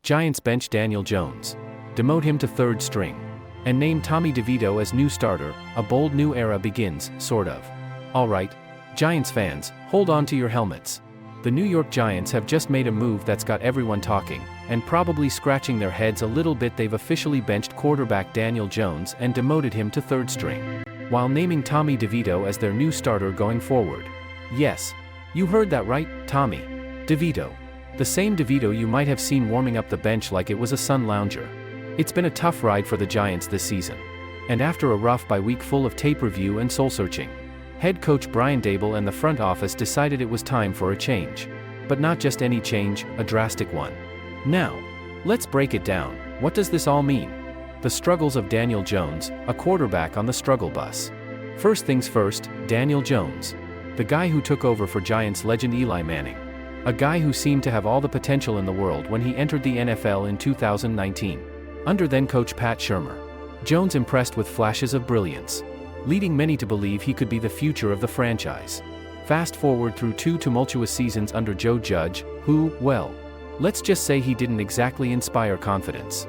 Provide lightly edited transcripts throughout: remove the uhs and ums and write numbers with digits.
Giants bench Daniel Jones, demote him to third string, and name Tommy DeVito as new starter. A bold new era begins, sort of. Alright, Giants fans, hold on to your helmets. The New York Giants have just made a move that's got everyone talking, and probably scratching their heads a little bit. They've officially benched quarterback Daniel Jones and demoted him to third string, while naming Tommy DeVito as their new starter going forward. Yes, you heard that right, Tommy DeVito. The same DeVito you might have seen warming up the bench like it was a sun lounger. It's been a tough ride for the Giants this season. And after a rough bye-week full of tape review and soul-searching, head coach Brian Daboll and the front office decided it was time for a change. But not just any change, a drastic one. Now, let's break it down. What does this all mean? The struggles of Daniel Jones, a quarterback on the struggle bus. First things first, Daniel Jones. The guy who took over for Giants legend Eli Manning. A guy who seemed to have all the potential in the world when he entered the NFL in 2019. Under then-coach Pat Shurmur. Jones impressed with flashes of brilliance, leading many to believe he could be the future of the franchise. Fast forward through 2 tumultuous seasons under Joe Judge, who, well, let's just say he didn't exactly inspire confidence.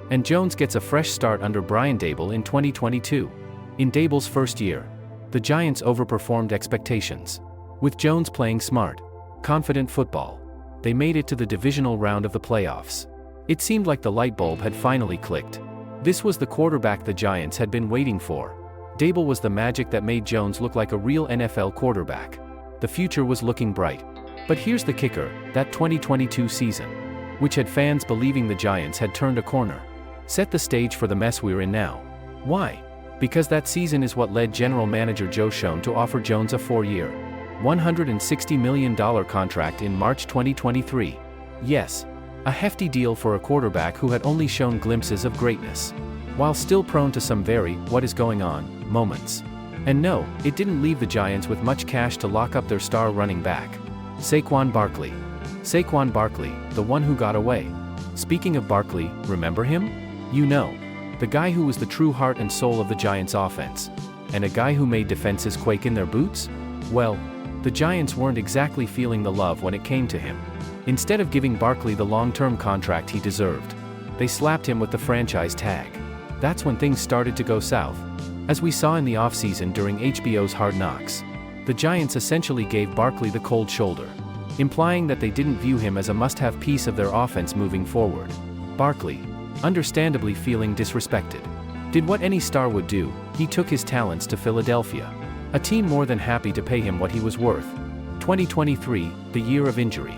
And Jones gets a fresh start under Brian Daboll in 2022. In Daboll's first year, the Giants overperformed expectations. With Jones playing smart, confident football, they made it to the divisional round of the playoffs. It seemed like the light bulb had finally clicked. This was the quarterback the Giants had been waiting for. Daboll was the magic that made Jones look like a real NFL quarterback. The future was looking bright. But here's the kicker, that 2022 season, which had fans believing the Giants had turned a corner, set the stage for the mess we're in now. Why? Because that season is what led general manager Joe Schoen to offer Jones a 4-year, $160 million contract in March 2023. Yes, a hefty deal for a quarterback who had only shown glimpses of greatness, while still prone to some very "what is going on" moments. And no, it didn't leave the Giants with much cash to lock up their star running back, Saquon Barkley. Saquon Barkley, the one who got away. Speaking of Barkley, remember him? You know, the guy who was the true heart and soul of the Giants' offense, and a guy who made defenses quake in their boots? Well, the Giants weren't exactly feeling the love when it came to him. Instead of giving Barkley the long-term contract he deserved, they slapped him with the franchise tag. That's when things started to go south. As we saw in the offseason during HBO's Hard Knocks, the Giants essentially gave Barkley the cold shoulder, implying that they didn't view him as a must-have piece of their offense moving forward. Barkley, understandably feeling disrespected, did what any star would do. He took his talents to Philadelphia, a team more than happy to pay him what he was worth. 2023, the year of injury,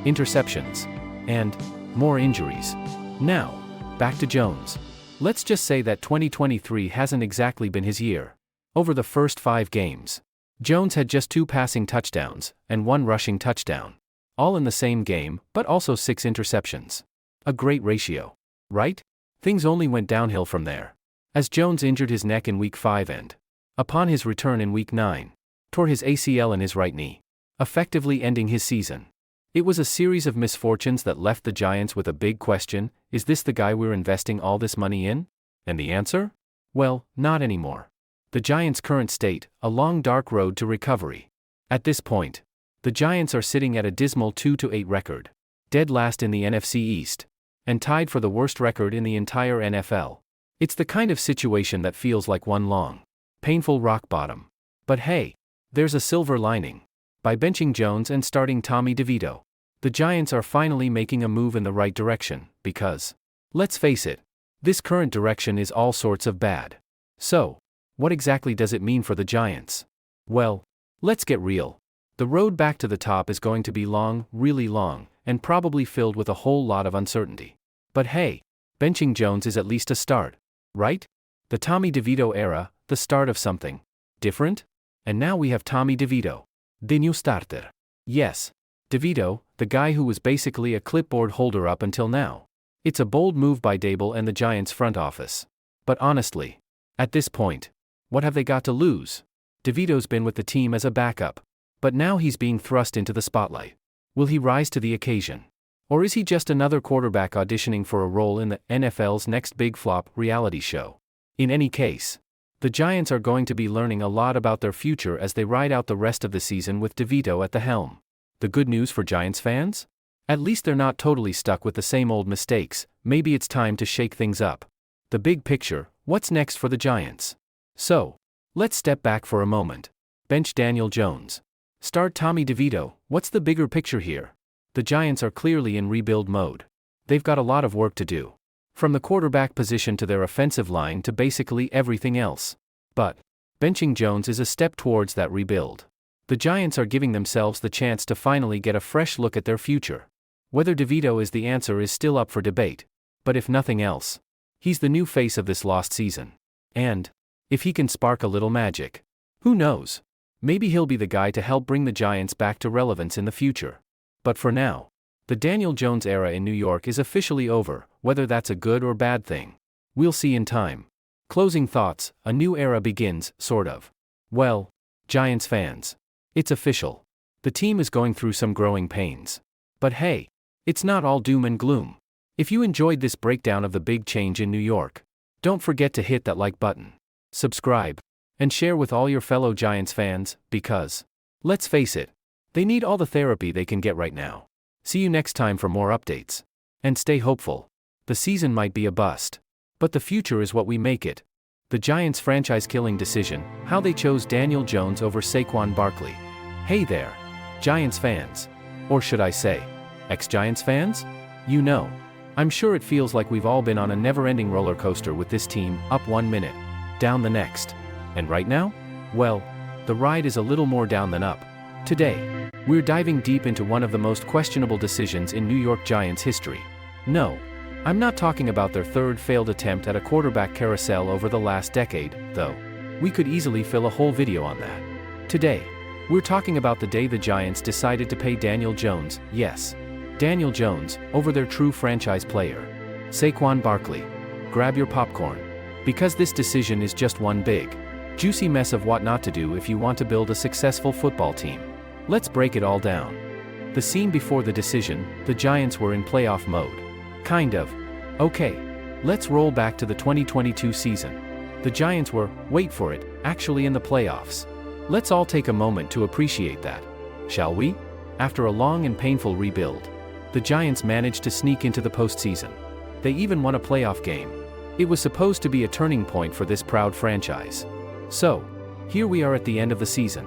interceptions, and more injuries. Now, back to Jones. Let's just say that 2023 hasn't exactly been his year. Over the first 5 games, Jones had just 2 passing touchdowns and 1 rushing touchdown. All in the same game, but also 6 interceptions. A great ratio, right? Things only went downhill from there, as Jones injured his neck in Week 5 and, upon his return in Week 9, tore his ACL in his right knee, effectively ending his season. It was a series of misfortunes that left the Giants with a big question: is this the guy we're investing all this money in? And the answer? Well, not anymore. The Giants' current state, a long dark road to recovery. At this point, the Giants are sitting at a dismal 2-8 record, dead last in the NFC East, and tied for the worst record in the entire NFL. It's the kind of situation that feels like one long, painful rock bottom. But hey, there's a silver lining. By benching Jones and starting Tommy DeVito, the Giants are finally making a move in the right direction, because, let's face it, this current direction is all sorts of bad. So, what exactly does it mean for the Giants? Well, let's get real. The road back to the top is going to be long, really long, and probably filled with a whole lot of uncertainty. But hey, benching Jones is at least a start, right? The Tommy DeVito era, the start of something different? And now we have Tommy DeVito, the new starter. Yes, DeVito, the guy who was basically a clipboard holder up until now. It's a bold move by Daboll and the Giants front office. But honestly, at this point, what have they got to lose? DeVito's been with the team as a backup, but now he's being thrust into the spotlight. Will he rise to the occasion? Or is he just another quarterback auditioning for a role in the NFL's next big flop reality show? In any case, the Giants are going to be learning a lot about their future as they ride out the rest of the season with DeVito at the helm. The good news for Giants fans? At least they're not totally stuck with the same old mistakes. Maybe it's time to shake things up. The big picture, what's next for the Giants? So, let's step back for a moment. Bench Daniel Jones. Start Tommy DeVito. What's the bigger picture here? The Giants are clearly in rebuild mode. They've got a lot of work to do. From the quarterback position to their offensive line to basically everything else. But benching Jones is a step towards that rebuild. The Giants are giving themselves the chance to finally get a fresh look at their future. Whether DeVito is the answer is still up for debate. But if nothing else, he's the new face of this lost season. And if he can spark a little magic, who knows? Maybe he'll be the guy to help bring the Giants back to relevance in the future. But for now, the Daniel Jones era in New York is officially over. Whether that's a good or bad thing, we'll see in time. Closing thoughts, a new era begins, sort of. Well, Giants fans, it's official. The team is going through some growing pains. But hey, it's not all doom and gloom. If you enjoyed this breakdown of the big change in New York, don't forget to hit that like button, subscribe, and share with all your fellow Giants fans, because, let's face it, they need all the therapy they can get right now. See you next time for more updates. And stay hopeful. The season might be a bust, but the future is what we make it. The Giants' franchise-killing decision, how they chose Daniel Jones over Saquon Barkley. Hey there, Giants fans. Or should I say, ex-Giants fans? You know, I'm sure it feels like we've all been on a never-ending roller coaster with this team, up 1 minute, down the next. And right now? Well, the ride is a little more down than up. Today, we're diving deep into one of the most questionable decisions in New York Giants history. No, I'm not talking about their third failed attempt at a quarterback carousel over the last decade, though. We could easily fill a whole video on that. Today, we're talking about the day the Giants decided to pay Daniel Jones, yes, Daniel Jones, over their true franchise player, Saquon Barkley. Grab your popcorn, because this decision is just one big, juicy mess of what not to do if you want to build a successful football team. Let's break it all down. The scene before the decision, the Giants were in playoff mode. Kind of. Okay, let's roll back to the 2022 season. The Giants were, wait for it, actually in the playoffs. Let's all take a moment to appreciate that, shall we? After a long and painful rebuild, the Giants managed to sneak into the postseason. They even won a playoff game. It was supposed to be a turning point for this proud franchise. So, here we are at the end of the season,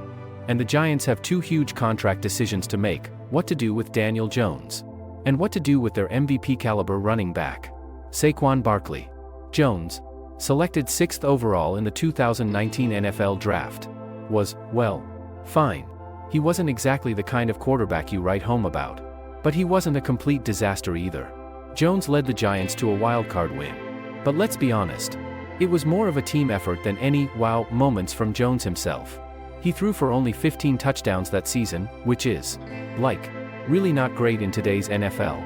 and the Giants have two huge contract decisions to make: what to do with Daniel Jones, and what to do with their MVP-caliber running back, Saquon Barkley. Jones, selected 6th overall in the 2019 NFL Draft, was, well, fine. He wasn't exactly the kind of quarterback you write home about. But he wasn't a complete disaster either. Jones led the Giants to a wildcard win. But let's be honest, it was more of a team effort than any wow moments from Jones himself. He threw for only 15 touchdowns that season, which is, really not great in today's NFL.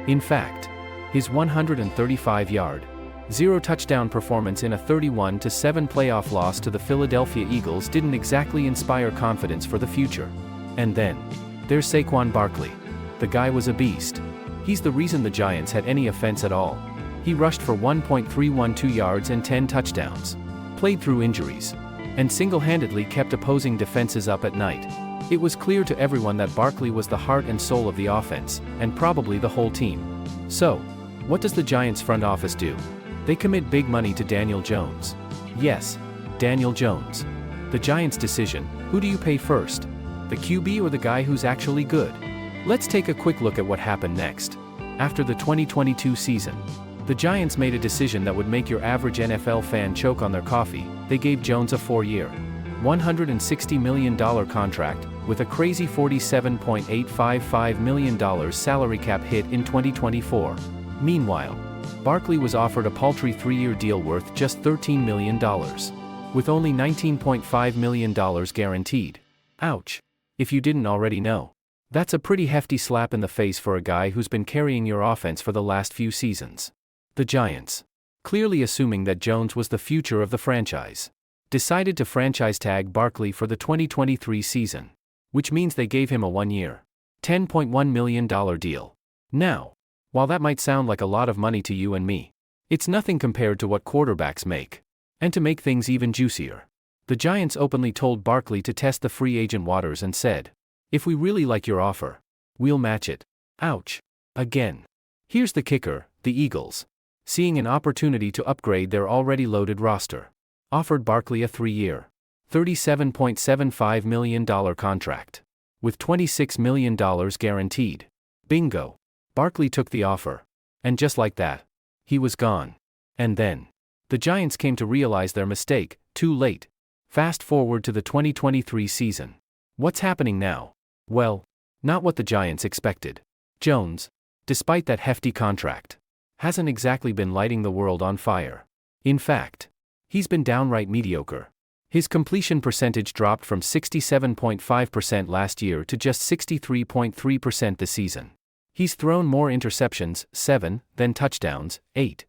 In fact, his 135-yard, 0-touchdown performance in a 31-7 playoff loss to the Philadelphia Eagles didn't exactly inspire confidence for the future. And then, there's Saquon Barkley. The guy was a beast. He's the reason the Giants had any offense at all. He rushed for 1.312 yards and 10 touchdowns, played through injuries, and single-handedly kept opposing defenses up at night. It was clear to everyone that Barkley was the heart and soul of the offense, and probably the whole team. So, what does the Giants front office do? They commit big money to Daniel Jones. Yes, Daniel Jones. The Giants' decision: who do you pay first? The QB or the guy who's actually good? Let's take a quick look at what happened next. After the 2022 season, the Giants made a decision that would make your average NFL fan choke on their coffee. They gave Jones a 4-year, $160 million contract, with a crazy $47.855 million salary cap hit in 2024. Meanwhile, Barkley was offered a paltry 3-year deal worth just $13 million, with only $19.5 million guaranteed. Ouch. If you didn't already know. That's a pretty hefty slap in the face for a guy who's been carrying your offense for the last few seasons. The Giants, clearly assuming that Jones was the future of the franchise, decided to franchise tag Barkley for the 2023 season, which means they gave him a 1-year, $10.1 million deal. Now, while that might sound like a lot of money to you and me, it's nothing compared to what quarterbacks make. And to make things even juicier, the Giants openly told Barkley to test the free agent waters and said, "If we really like your offer, we'll match it." Ouch. Again. Here's the kicker, the Eagles, seeing an opportunity to upgrade their already loaded roster, offered Barkley a 3-year, $37.75 million contract, with $26 million guaranteed. Bingo. Barkley took the offer. And just like that, he was gone. And then, the Giants came to realize their mistake, too late. Fast forward to the 2023 season. What's happening now? Well, not what the Giants expected. Jones, despite that hefty contract, hasn't exactly been lighting the world on fire. In fact, he's been downright mediocre. His completion percentage dropped from 67.5% last year to just 63.3% this season. He's thrown more interceptions, 7, than touchdowns, 8.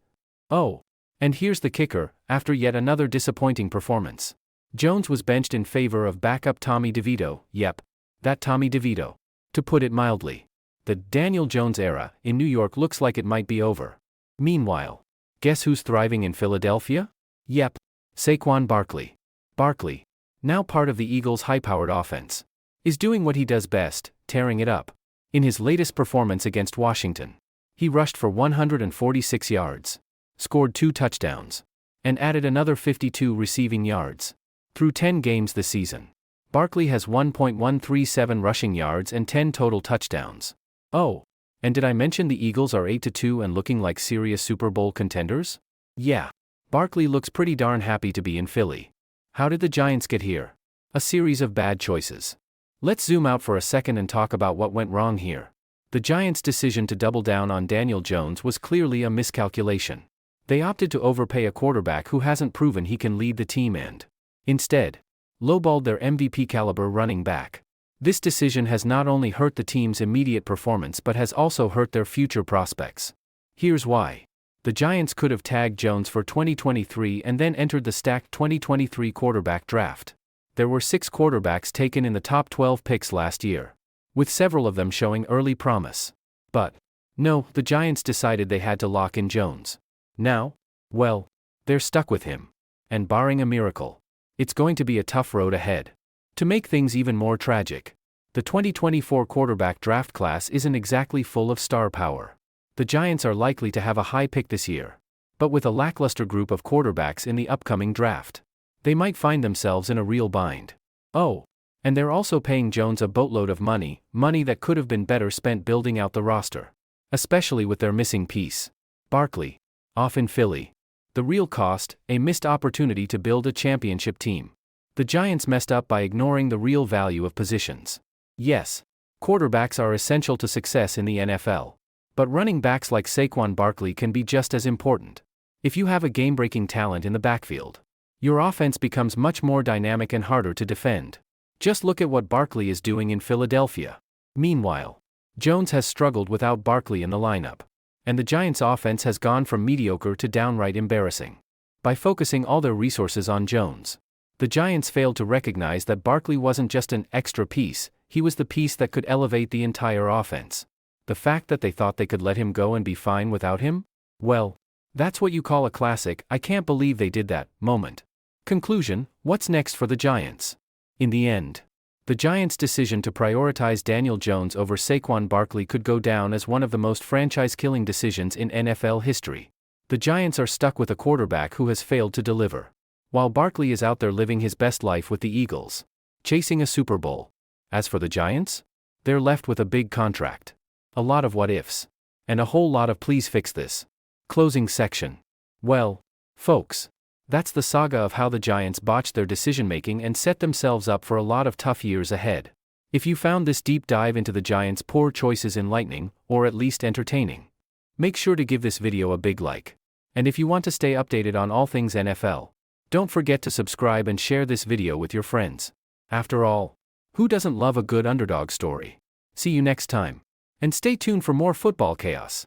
Oh, and here's the kicker, after yet another disappointing performance, Jones was benched in favor of backup Tommy DeVito. Yep, that Tommy DeVito. To put it mildly, the Daniel Jones era in New York looks like it might be over. Meanwhile, guess who's thriving in Philadelphia? Yep, Saquon Barkley. Barkley, now part of the Eagles' high-powered offense, is doing what he does best, tearing it up. In his latest performance against Washington, he rushed for 146 yards, scored 2 touchdowns, and added another 52 receiving yards. Through 10 games this season, Barkley has 1.137 rushing yards and 10 total touchdowns. Oh, and did I mention the Eagles are 8-2 and looking like serious Super Bowl contenders? Yeah, Barkley looks pretty darn happy to be in Philly. How did the Giants get here? A series of bad choices. Let's zoom out for a second and talk about what went wrong here. The Giants' decision to double down on Daniel Jones was clearly a miscalculation. They opted to overpay a quarterback who hasn't proven he can lead the team and, instead, lowballed their MVP-caliber running back. This decision has not only hurt the team's immediate performance but has also hurt their future prospects. Here's why. The Giants could have tagged Jones for 2023 and then entered the stacked 2023 quarterback draft. There were 6 quarterbacks taken in the top 12 picks last year, with several of them showing early promise. But, no, the Giants decided they had to lock in Jones. Now, well, they're stuck with him. And barring a miracle, it's going to be a tough road ahead. To make things even more tragic, the 2024 quarterback draft class isn't exactly full of star power. The Giants are likely to have a high pick this year, but with a lackluster group of quarterbacks in the upcoming draft, they might find themselves in a real bind. Oh, and they're also paying Jones a boatload of money that could have been better spent building out the roster, especially with their missing piece, Barkley, off in Philly. The real cost, a missed opportunity to build a championship team. The Giants messed up by ignoring the real value of positions. Yes, quarterbacks are essential to success in the NFL. But running backs like Saquon Barkley can be just as important. If you have a game-breaking talent in the backfield, your offense becomes much more dynamic and harder to defend. Just look at what Barkley is doing in Philadelphia. Meanwhile, Jones has struggled without Barkley in the lineup, and the Giants' offense has gone from mediocre to downright embarrassing. By focusing all their resources on Jones, the Giants failed to recognize that Barkley wasn't just an extra piece, he was the piece that could elevate the entire offense. The fact that they thought they could let him go and be fine without him? Well, that's what you call a classic "I can't believe they did that" moment. Conclusion: what's next for the Giants? In the end, the Giants' decision to prioritize Daniel Jones over Saquon Barkley could go down as one of the most franchise-killing decisions in NFL history. The Giants are stuck with a quarterback who has failed to deliver, while Barkley is out there living his best life with the Eagles, chasing a Super Bowl. As for the Giants, they're left with a big contract, a lot of what-ifs, and a whole lot of "please fix this." Closing section. Well, folks, that's the saga of how the Giants botched their decision-making and set themselves up for a lot of tough years ahead. If you found this deep dive into the Giants' poor choices enlightening, or at least entertaining, make sure to give this video a big like. And if you want to stay updated on all things NFL, don't forget to subscribe and share this video with your friends. After all, who doesn't love a good underdog story? See you next time. And stay tuned for more football chaos.